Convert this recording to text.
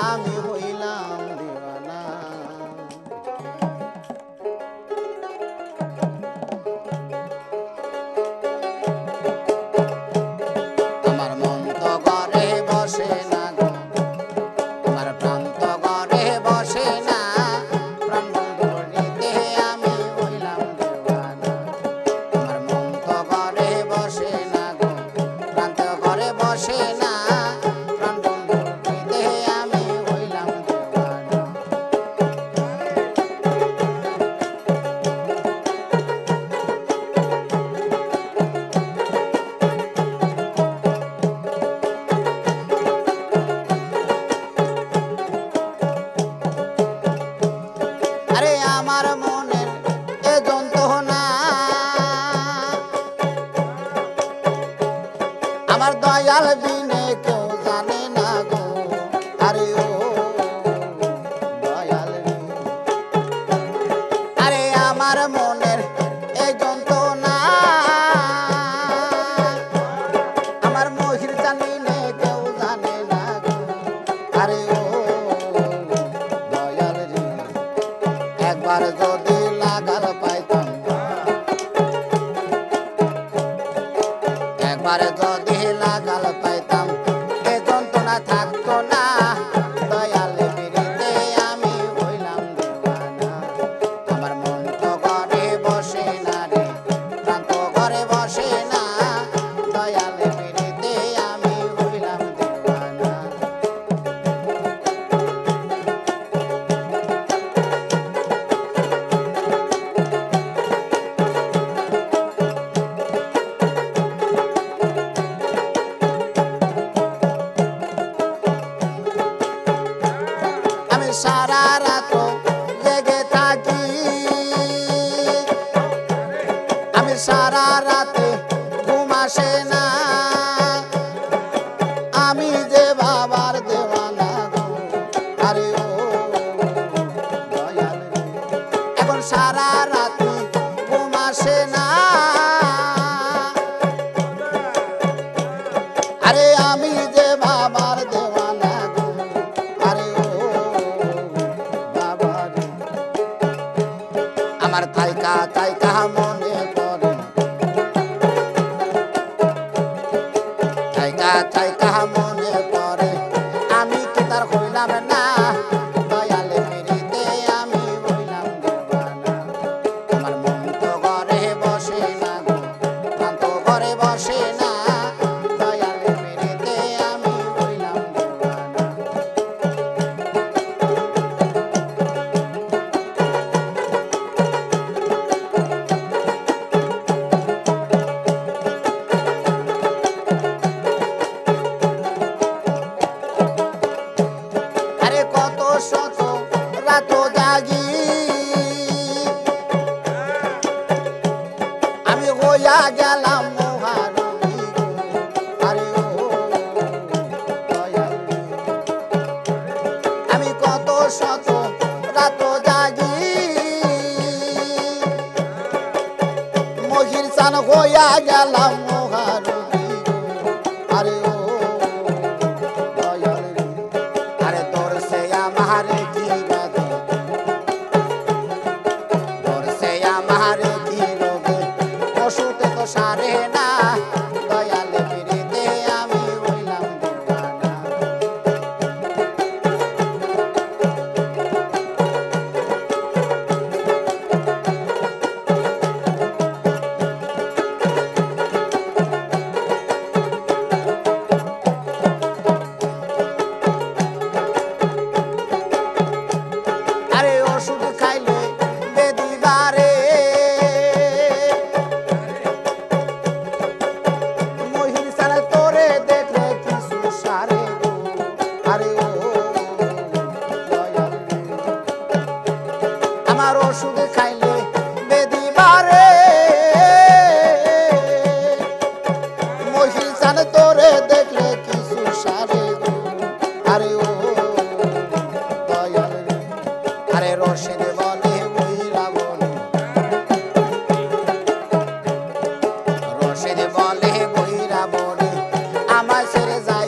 আমি হইলাম দিওয়ানা। আমার মন তো ঘরে বসে না গো, আমার প্রাণ তো ঘরে বসে না, প্রাণ বন্ধুর নিতে আমি হইলাম দিওয়ানা। আমার মন তো ঘরে বসে না গো, প্রাণ তো ঘরে বসে না, প্রাণ বন্ধুর নিতে আমি হইলাম দিওয়ানা। আরে আমার মনের এ যন্ত্রণা, আমার দয়াল বিনে কেউ জানে না গো। আরে ও দয়াল রে, আরে আমার মনের এ যন্ত্রণা, আমার মহির জানিনে কেউ জানে না গো। আরে ও দয়াল রে, একবার যদি লাগাল পাইতাম, একবার যদি লাগাল পাইতাম, এ যন্ত্রণা থাকতো না। দয়াল বিরিতে আমি হইলাম দিওয়ানা। আমার মন তো ঘরে বসে না রে, প্রাণ তো ঘরে বসে না, দয়াল বিরিতে আমি হইলাম দিওয়ানা। আমি সারা রাত জেগে থাকি, আমি সারা রাতে ঘুম আসে না, আমি যে বাবার দেওয়ানা গো। আরে ও দয়াল রে, এখন সারা রাতে ঘুম আসে না, আরে আমি যে বাবার দেওয়ানা গো। আরে ও বাবা রে, আমার থাইকা থাইকা মনে পড়ে, থাইকা থাইকা মনে পড়ে, আমি কি তার হইলাম না। দয়াল বিরিতে আমি হইলাম দিওয়ানা। আমার মন তো ঘরে বসে না গো, প্রাণ তো ঘরে বসে না, দয়াল বিরিতে আমি হইলাম দিওয়ানা। আরে কত শত রাত জাগি, আমি হইয়া গেলাম মহারবি গো। আরে ও দয়াল রে, আমি কত শত রাত জাগি, মহির চান হইয়া গেলাম মহারবি গো। আরে ও দয়াল রে, আরে তোর সে আমার কি বাধে, তোর সে আমার কি রোগে, ওষুধে তো সারে না। দয়াল বিরিতে আমি হইলাম দিওয়ানা। আরে ওষুধ খাইলে বেদি বারে, মহির ছাড়া তোরে দেখলে কিছু সারে গো। আরে ও দয়াল রে, আমার ওষুধ খাইলে বেদি বারে, মহির ছাড়া তোরে দেখলে কিছু সারে গো। আরে ও দয়াল রে, আরে রশিদ বলে বইরা বলে, রশিদ বলে বইরা বলে, আমার ছেড়ে যায়